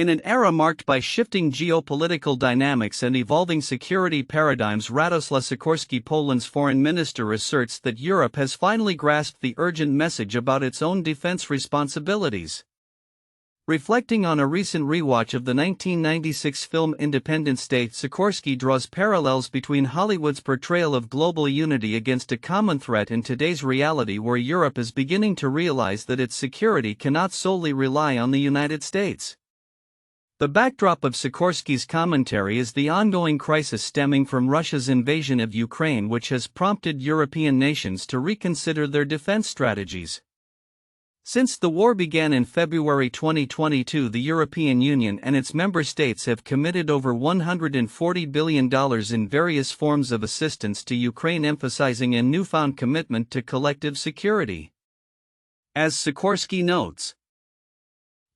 In an era marked by shifting geopolitical dynamics and evolving security paradigms, Radoslaw Sikorski, Poland's foreign minister, asserts that Europe has finally grasped the urgent message about its own defense responsibilities. Reflecting on a recent rewatch of the 1996 film Independence Day, Sikorski draws parallels between Hollywood's portrayal of global unity against a common threat and today's reality, where Europe is beginning to realize that its security cannot solely rely on the United States. The backdrop of Sikorski's commentary is the ongoing crisis stemming from Russia's invasion of Ukraine, which has prompted European nations to reconsider their defense strategies. Since the war began in February 2022, the European Union and its member states have committed over $140 billion in various forms of assistance to Ukraine, emphasizing a newfound commitment to collective security. As Sikorski notes,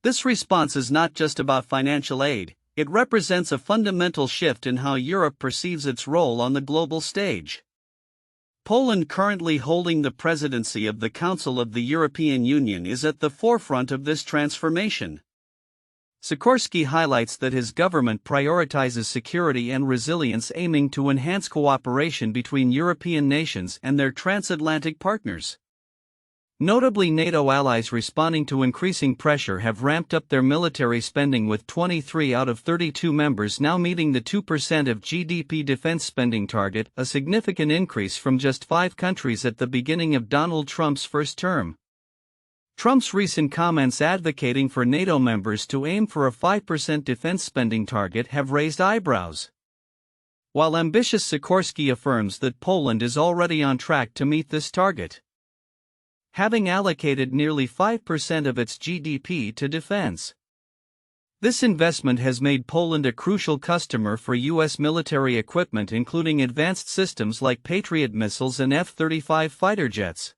this response is not just about financial aid, it represents a fundamental shift in how Europe perceives its role on the global stage. Poland, currently holding the presidency of the Council of the European Union, is at the forefront of this transformation. Sikorski highlights that his government prioritizes security and resilience, aiming to enhance cooperation between European nations and their transatlantic partners. Notably, NATO allies responding to increasing pressure have ramped up their military spending, with 23 out of 32 members now meeting the 2% of GDP defense spending target, a significant increase from just 5 countries at the beginning of Donald Trump's first term. Trump's recent comments advocating for NATO members to aim for a 5% defense spending target have raised eyebrows. While ambitious, Sikorski affirms that Poland is already on track to meet this target, having allocated nearly 5% of its GDP to defense. This investment has made Poland a crucial customer for U.S. military equipment, including advanced systems like Patriot missiles and F-35 fighter jets.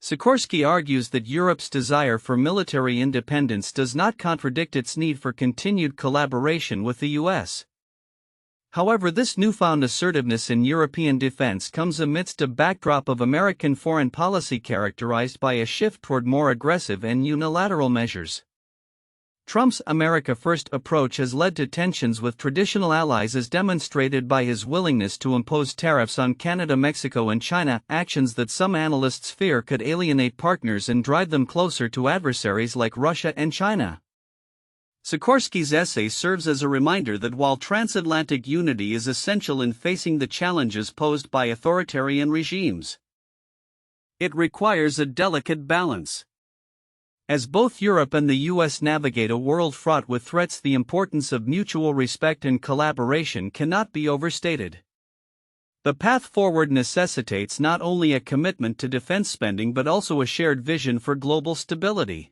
Sikorski argues that Europe's desire for military independence does not contradict its need for continued collaboration with the U.S. However, this newfound assertiveness in European defense comes amidst a backdrop of American foreign policy characterized by a shift toward more aggressive and unilateral measures. Trump's America First approach has led to tensions with traditional allies, as demonstrated by his willingness to impose tariffs on Canada, Mexico, and China, actions that some analysts fear could alienate partners and drive them closer to adversaries like Russia and China. Sikorski's essay serves as a reminder that while transatlantic unity is essential in facing the challenges posed by authoritarian regimes, it requires a delicate balance. As both Europe and the U.S. navigate a world fraught with threats, the importance of mutual respect and collaboration cannot be overstated. The path forward necessitates not only a commitment to defense spending but also a shared vision for global stability.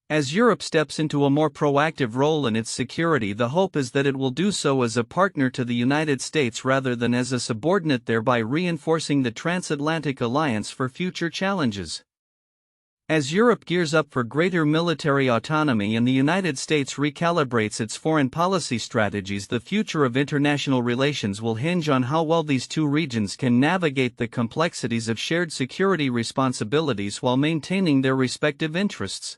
As Europe steps into a more proactive role in its security, the hope is that it will do so as a partner to the United States rather than as a subordinate, thereby reinforcing the transatlantic alliance for future challenges. As Europe gears up for greater military autonomy and the United States recalibrates its foreign policy strategies, the future of international relations will hinge on how well these two regions can navigate the complexities of shared security responsibilities while maintaining their respective interests.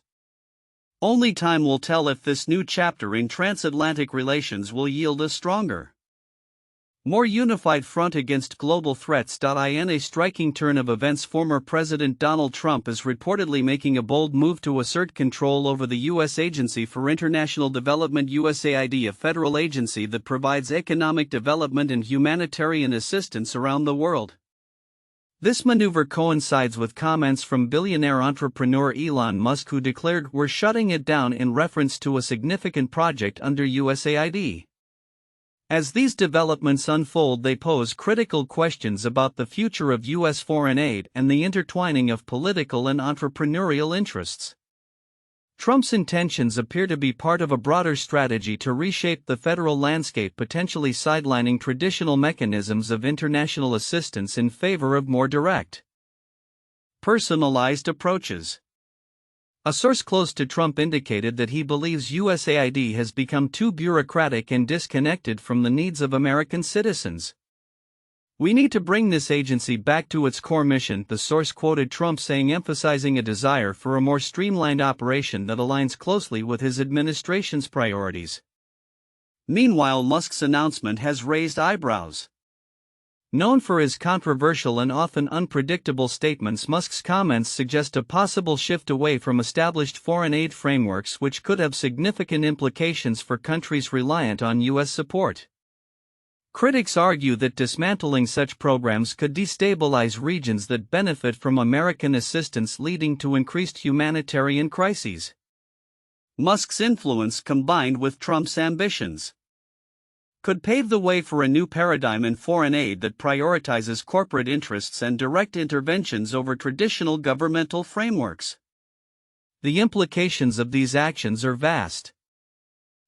Only time will tell if this new chapter in transatlantic relations will yield a stronger, more unified front against global threats. In a striking turn of events, former President Donald Trump is reportedly making a bold move to assert control over the U.S. Agency for International Development, USAID, a federal agency that provides economic development and humanitarian assistance around the world. This maneuver coincides with comments from billionaire entrepreneur Elon Musk, who declared we're shutting it down in reference to a significant project under USAID. As these developments unfold, they pose critical questions about the future of U.S. foreign aid and the intertwining of political and entrepreneurial interests. Trump's intentions appear to be part of a broader strategy to reshape the federal landscape, potentially sidelining traditional mechanisms of international assistance in favor of more direct, personalized approaches. A source close to Trump indicated that he believes USAID has become too bureaucratic and disconnected from the needs of American citizens. "We need to bring this agency back to its core mission," the source quoted Trump saying, emphasizing a desire for a more streamlined operation that aligns closely with his administration's priorities. Meanwhile, Musk's announcement has raised eyebrows. Known for his controversial and often unpredictable statements, Musk's comments suggest a possible shift away from established foreign aid frameworks, which could have significant implications for countries reliant on U.S. support. Critics argue that dismantling such programs could destabilize regions that benefit from American assistance, leading to increased humanitarian crises. Musk's influence, combined with Trump's ambitions, could pave the way for a new paradigm in foreign aid that prioritizes corporate interests and direct interventions over traditional governmental frameworks. The implications of these actions are vast.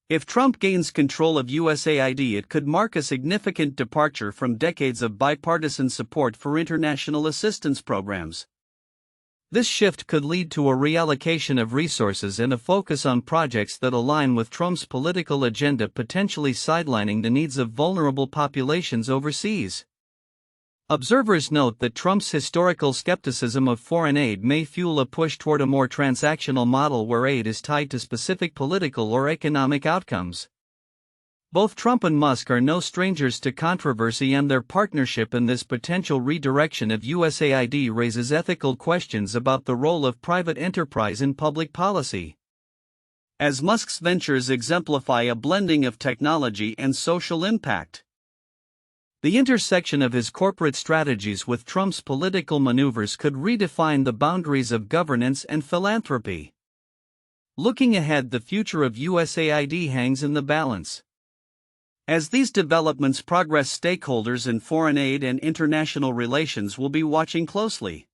If Trump gains control of USAID, it could mark a significant departure from decades of bipartisan support for international assistance programs. This shift could lead to a reallocation of resources and a focus on projects that align with Trump's political agenda, potentially sidelining the needs of vulnerable populations overseas. Observers note that Trump's historical skepticism of foreign aid may fuel a push toward a more transactional model where aid is tied to specific political or economic outcomes. Both Trump and Musk are no strangers to controversy, and their partnership in this potential redirection of USAID raises ethical questions about the role of private enterprise in public policy. As Musk's ventures exemplify a blending of technology and social impact, the intersection of his corporate strategies with Trump's political maneuvers could redefine the boundaries of governance and philanthropy. Looking ahead, the future of USAID hangs in the balance. As these developments progress, stakeholders in foreign aid and international relations will be watching closely.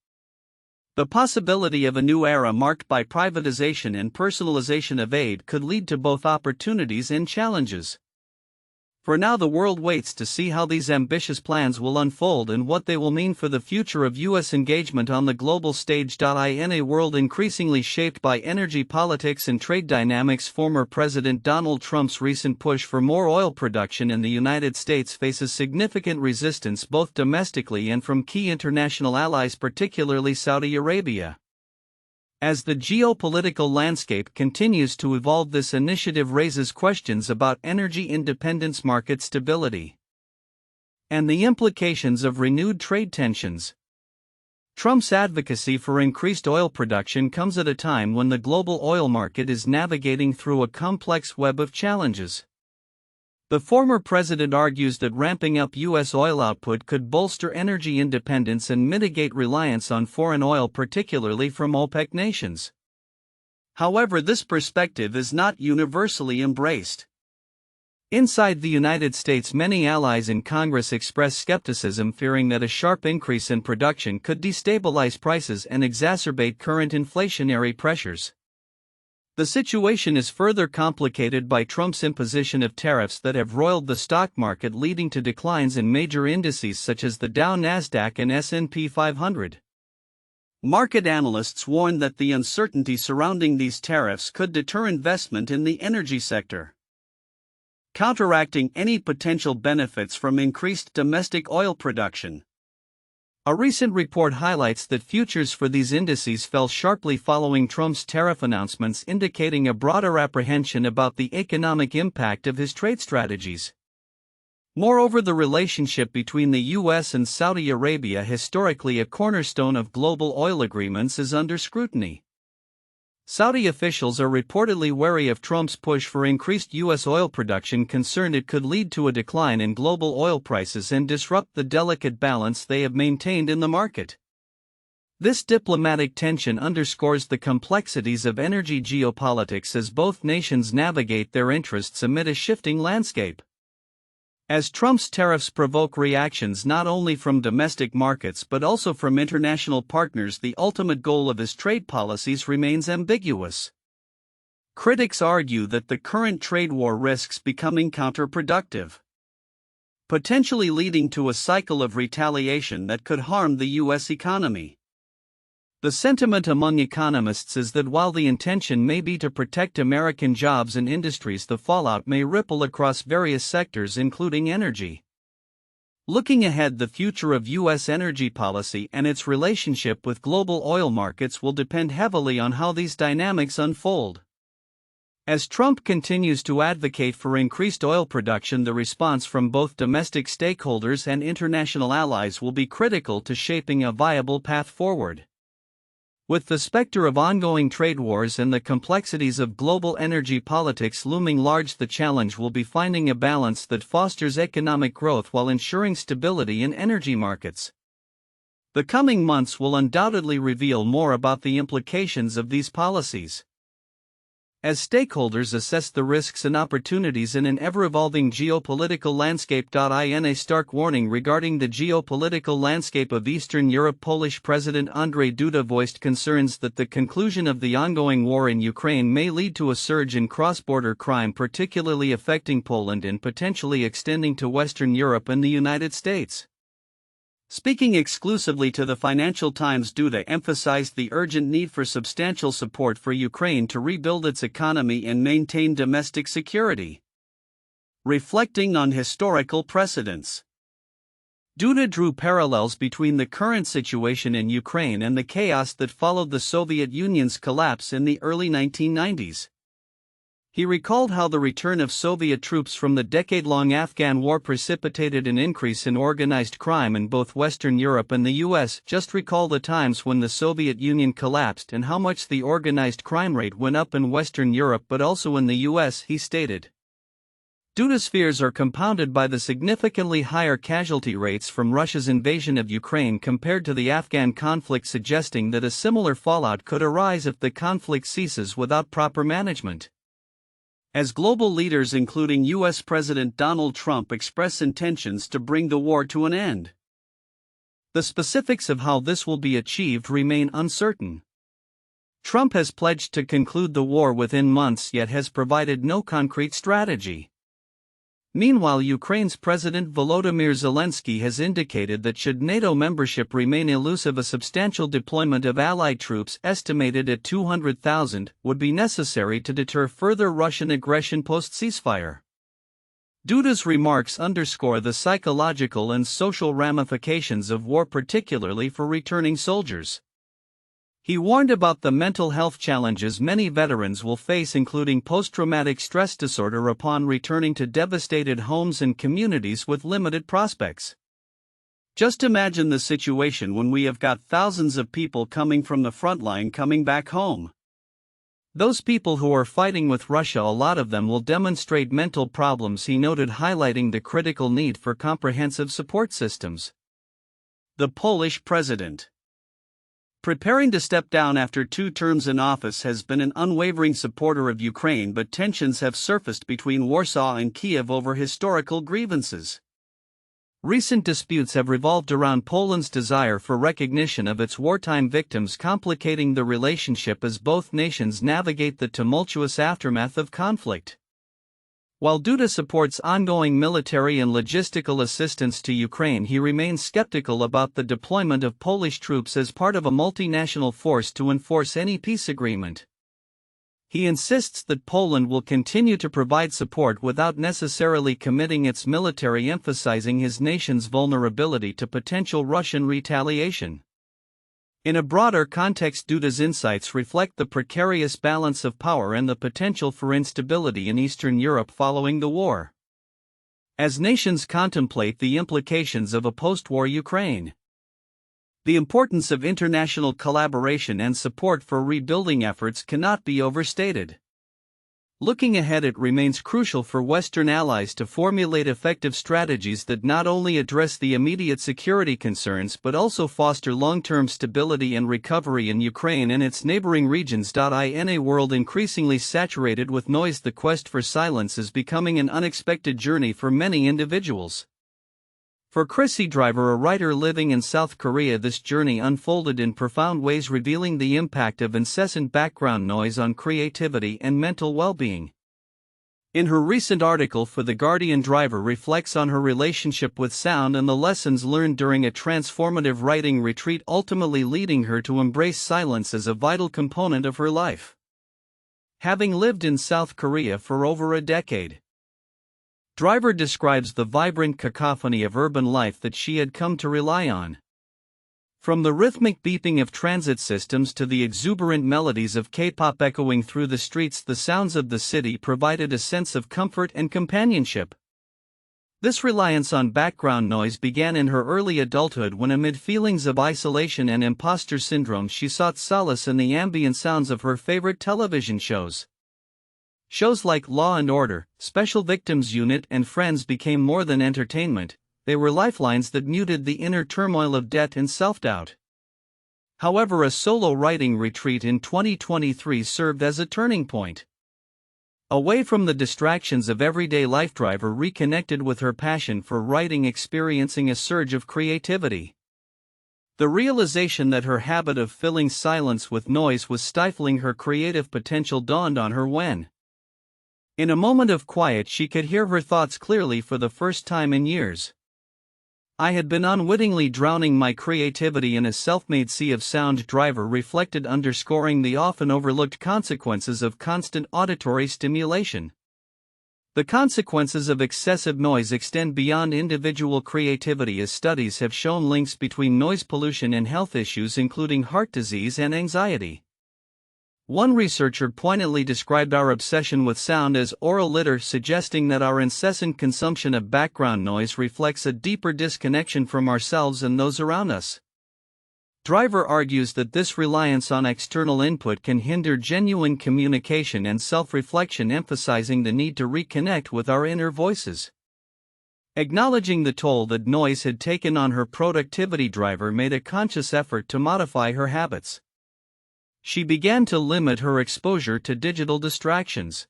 The possibility of a new era marked by privatization and personalization of aid could lead to both opportunities and challenges. For now, the world waits to see how these ambitious plans will unfold and what they will mean for the future of U.S. engagement on the global stage. In a world increasingly shaped by energy politics and trade dynamics, former President Donald Trump's recent push for more oil production in the United States faces significant resistance both domestically and from key international allies, particularly Saudi Arabia. As the geopolitical landscape continues to evolve, this initiative raises questions about energy independence, market stability, and the implications of renewed trade tensions. Trump's advocacy for increased oil production comes at a time when the global oil market is navigating through a complex web of challenges. The former president argues that ramping up U.S. oil output could bolster energy independence and mitigate reliance on foreign oil, particularly from OPEC nations. However, this perspective is not universally embraced. Inside the United States, many allies in Congress express skepticism, fearing that a sharp increase in production could destabilize prices and exacerbate current inflationary pressures. The situation is further complicated by Trump's imposition of tariffs that have roiled the stock market, leading to declines in major indices such as the Dow, Nasdaq, and S&P 500. Market analysts warn that the uncertainty surrounding these tariffs could deter investment in the energy sector, counteracting any potential benefits from increased domestic oil production. A recent report highlights that futures for these indices fell sharply following Trump's tariff announcements, indicating a broader apprehension about the economic impact of his trade strategies. Moreover, the relationship between the U.S. and Saudi Arabia, historically a cornerstone of global oil agreements, is under scrutiny. Saudi officials are reportedly wary of Trump's push for increased U.S. oil production, concerned it could lead to a decline in global oil prices and disrupt the delicate balance they have maintained in the market. This diplomatic tension underscores the complexities of energy geopolitics as both nations navigate their interests amid a shifting landscape. As Trump's tariffs provoke reactions not only from domestic markets but also from international partners, the ultimate goal of his trade policies remains ambiguous. Critics argue that the current trade war risks becoming counterproductive, potentially leading to a cycle of retaliation that could harm the U.S. economy. The sentiment among economists is that while the intention may be to protect American jobs and industries, the fallout may ripple across various sectors, including energy. Looking ahead, the future of U.S. energy policy and its relationship with global oil markets will depend heavily on how these dynamics unfold. As Trump continues to advocate for increased oil production, the response from both domestic stakeholders and international allies will be critical to shaping a viable path forward. With the specter of ongoing trade wars and the complexities of global energy politics looming large, the challenge will be finding a balance that fosters economic growth while ensuring stability in energy markets. The coming months will undoubtedly reveal more about the implications of these policies. As stakeholders assess the risks and opportunities in an ever-evolving geopolitical landscape. In a stark warning regarding the geopolitical landscape of Eastern Europe, Polish President Andrzej Duda voiced concerns that the conclusion of the ongoing war in Ukraine may lead to a surge in cross-border crime, particularly affecting Poland and potentially extending to Western Europe and the United States. Speaking exclusively to the Financial Times, Duda emphasized the urgent need for substantial support for Ukraine to rebuild its economy and maintain domestic security. Reflecting on historical precedents, Duda drew parallels between the current situation in Ukraine and the chaos that followed the Soviet Union's collapse in the early 1990s. He recalled how the return of Soviet troops from the decade-long Afghan war precipitated an increase in organized crime in both Western Europe and the U.S. Just recall the times when the Soviet Union collapsed and how much the organized crime rate went up in Western Europe but also in the U.S., he stated. Duda's fears are compounded by the significantly higher casualty rates from Russia's invasion of Ukraine compared to the Afghan conflict, suggesting that a similar fallout could arise if the conflict ceases without proper management. As global leaders including U.S. President Donald Trump express intentions to bring the war to an end, the specifics of how this will be achieved remain uncertain. Trump has pledged to conclude the war within months yet has provided no concrete strategy. Meanwhile, Ukraine's President Volodymyr Zelensky has indicated that should NATO membership remain elusive, a substantial deployment of allied troops, estimated at 200,000, would be necessary to deter further Russian aggression post-ceasefire. Duda's remarks underscore the psychological and social ramifications of war, particularly for returning soldiers. He warned about the mental health challenges many veterans will face, including post-traumatic stress disorder upon returning to devastated homes and communities with limited prospects. Just imagine the situation when we have got thousands of people coming from the front line coming back home. Those people who are fighting with Russia, a lot of them will demonstrate mental problems, he noted, highlighting the critical need for comprehensive support systems. The Polish president, preparing to step down after 2 terms in office, has been an unwavering supporter of Ukraine, but tensions have surfaced between Warsaw and Kiev over historical grievances. Recent disputes have revolved around Poland's desire for recognition of its wartime victims, complicating the relationship as both nations navigate the tumultuous aftermath of conflict. While Duda supports ongoing military and logistical assistance to Ukraine, he remains skeptical about the deployment of Polish troops as part of a multinational force to enforce any peace agreement. He insists that Poland will continue to provide support without necessarily committing its military, emphasizing his nation's vulnerability to potential Russian retaliation. In a broader context, Duda's insights reflect the precarious balance of power and the potential for instability in Eastern Europe following the war, as nations contemplate the implications of a post-war Ukraine. The importance of international collaboration and support for rebuilding efforts cannot be overstated. Looking ahead, it remains crucial for Western allies to formulate effective strategies that not only address the immediate security concerns but also foster long-term stability and recovery in Ukraine and its neighboring regions. In a world increasingly saturated with noise, the quest for silence is becoming an unexpected journey for many individuals. For Chrissy Driver, a writer living in South Korea, this journey unfolded in profound ways, revealing the impact of incessant background noise on creativity and mental well-being. In her recent article for The Guardian, Driver reflects on her relationship with sound and the lessons learned during a transformative writing retreat, ultimately leading her to embrace silence as a vital component of her life. Having lived in South Korea for over a decade, Driver describes the vibrant cacophony of urban life that she had come to rely on. From the rhythmic beeping of transit systems to the exuberant melodies of K-pop echoing through the streets, the sounds of the city provided a sense of comfort and companionship. This reliance on background noise began in her early adulthood when, amid feelings of isolation and imposter syndrome, she sought solace in the ambient sounds of her favorite television shows. Shows like Law and Order, Special Victims Unit, and Friends became more than entertainment. They were lifelines that muted the inner turmoil of debt and self-doubt. However, a solo writing retreat in 2023 served as a turning point. Away from the distractions of everyday life, Driver reconnected with her passion for writing, experiencing a surge of creativity. The realization that her habit of filling silence with noise was stifling her creative potential dawned on her when, in a moment of quiet, she could hear her thoughts clearly for the first time in years. I had been unwittingly drowning my creativity in a self-made sea of sound, Driver reflected, underscoring the often overlooked consequences of constant auditory stimulation. The consequences of excessive noise extend beyond individual creativity, as studies have shown links between noise pollution and health issues including heart disease and anxiety. One researcher poignantly described our obsession with sound as oral litter, suggesting that our incessant consumption of background noise reflects a deeper disconnection from ourselves and those around us. Driver argues that this reliance on external input can hinder genuine communication and self-reflection, emphasizing the need to reconnect with our inner voices. Acknowledging the toll that noise had taken on her productivity, Driver made a conscious effort to modify her habits. She began to limit her exposure to digital distractions,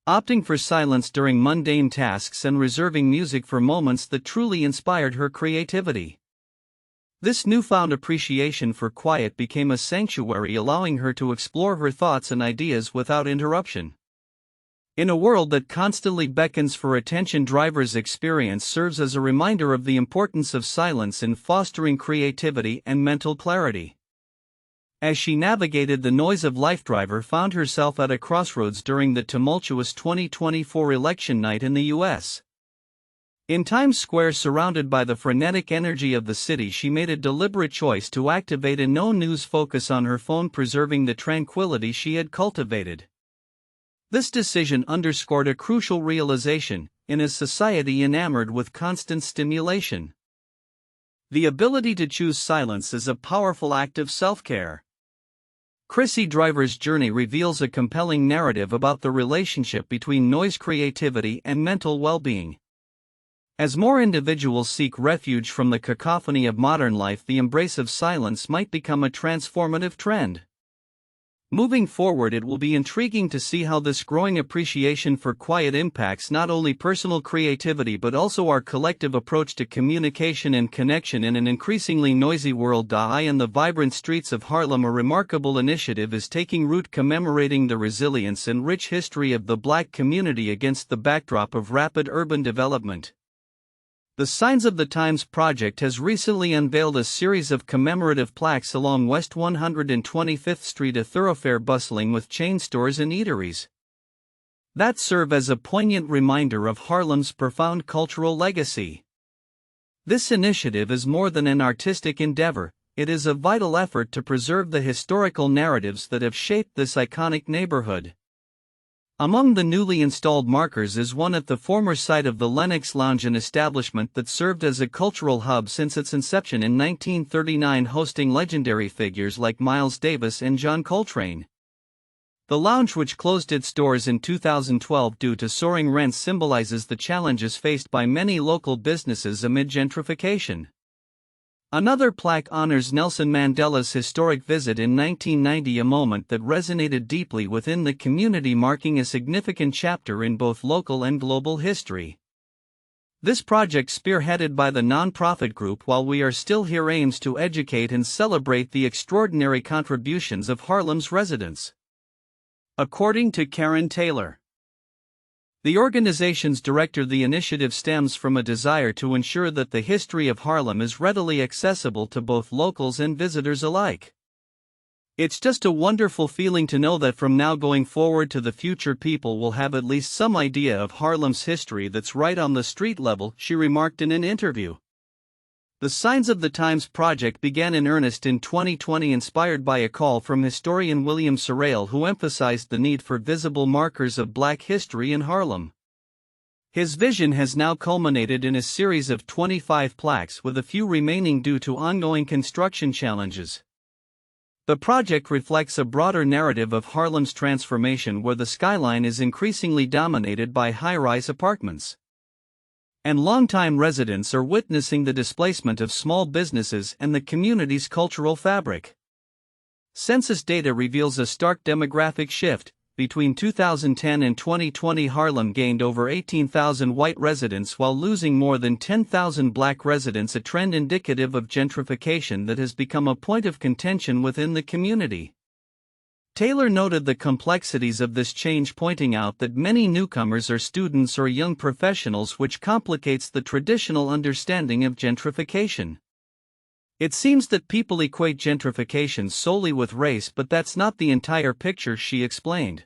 opting for silence during mundane tasks and reserving music for moments that truly inspired her creativity. This newfound appreciation for quiet became a sanctuary, allowing her to explore her thoughts and ideas without interruption. In a world that constantly beckons for attention, Driver's experience serves as a reminder of the importance of silence in fostering creativity and mental clarity. As she navigated the noise of life, Driver found herself at a crossroads during the tumultuous 2024 election night in the U.S. In Times Square, surrounded by the frenetic energy of the city, she made a deliberate choice to activate a no-news focus on her phone, preserving the tranquility she had cultivated. This decision underscored a crucial realization: in a society enamored with constant stimulation, the ability to choose silence is a powerful act of self-care. Chrissy Driver's journey reveals a compelling narrative about the relationship between noise, creativity, and mental well-being. As more individuals seek refuge from the cacophony of modern life, the embrace of silence might become a transformative trend. Moving forward, it will be intriguing to see how this growing appreciation for quiet impacts not only personal creativity but also our collective approach to communication and connection in an increasingly noisy world. In the vibrant streets of Harlem, a remarkable initiative is taking root, commemorating the resilience and rich history of the Black community against the backdrop of rapid urban development. The Signs of the Times Project has recently unveiled a series of commemorative plaques along West 125th Street, a thoroughfare bustling with chain stores and eateries that serve as a poignant reminder of Harlem's profound cultural legacy. This initiative is more than an artistic endeavor, it is a vital effort to preserve the historical narratives that have shaped this iconic neighborhood. Among the newly installed markers is one at the former site of the Lenox Lounge, an establishment that served as a cultural hub since its inception in 1939, hosting legendary figures like Miles Davis and John Coltrane. The lounge, which closed its doors in 2012 due to soaring rents, symbolizes the challenges faced by many local businesses amid gentrification. Another plaque honors Nelson Mandela's historic visit in 1990, a moment that resonated deeply within the community, marking a significant chapter in both local and global history. This project, spearheaded by the nonprofit group While We Are Still Here, aims to educate and celebrate the extraordinary contributions of Harlem's residents. According to Karen Taylor, the organization's director, the initiative stems from a desire to ensure that the history of Harlem is readily accessible to both locals and visitors alike. It's just a wonderful feeling to know that from now going forward to the future, people will have at least some idea of Haarlem's history that's right on the street level, she remarked in an interview. The Signs of the Times project began in earnest in 2020, inspired by a call from historian William Sorrell, who emphasized the need for visible markers of Black history in Haarlem. His vision has now culminated in a series of 25 plaques, with a few remaining due to ongoing construction challenges. The project reflects a broader narrative of Haarlem's transformation, where the skyline is increasingly dominated by high-rise apartments. And longtime residents are witnessing the displacement of small businesses and the community's cultural fabric. Census data reveals a stark demographic shift. Between 2010 and 2020, Haarlem gained over 18,000 white residents while losing more than 10,000 Black residents, a trend indicative of gentrification that has become a point of contention within the community. Taylor noted the complexities of this change, pointing out that many newcomers are students or young professionals, which complicates the traditional understanding of gentrification. It seems that people equate gentrification solely with race, but that's not the entire picture, she explained.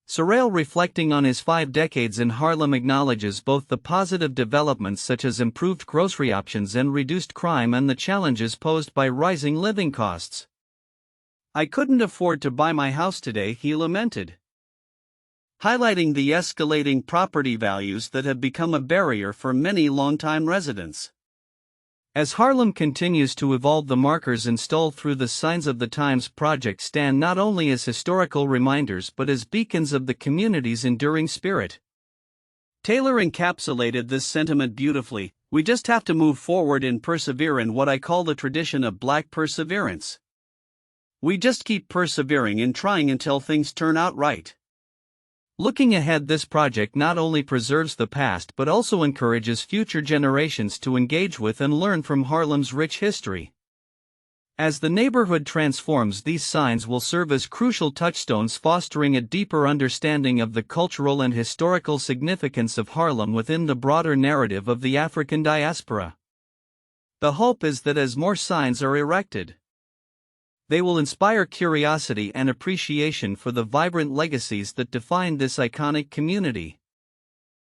Sorrell, reflecting on his 5 decades in Haarlem, acknowledges both the positive developments such as improved grocery options and reduced crime, and the challenges posed by rising living costs. "I couldn't afford to buy my house today," he lamented, highlighting the escalating property values that have become a barrier for many longtime residents. As Haarlem continues to evolve, the markers installed through the Signs of the Times project stand not only as historical reminders but as beacons of the community's enduring spirit. Taylor encapsulated this sentiment beautifully: "We just have to move forward and persevere in what I call the tradition of Black perseverance. We just keep persevering and trying until things turn out right." Looking ahead, this project not only preserves the past but also encourages future generations to engage with and learn from Haarlem's rich history. As the neighborhood transforms, these signs will serve as crucial touchstones, fostering a deeper understanding of the cultural and historical significance of Haarlem within the broader narrative of the African diaspora. The hope is that as more signs are erected, they will inspire curiosity and appreciation for the vibrant legacies that define this iconic community.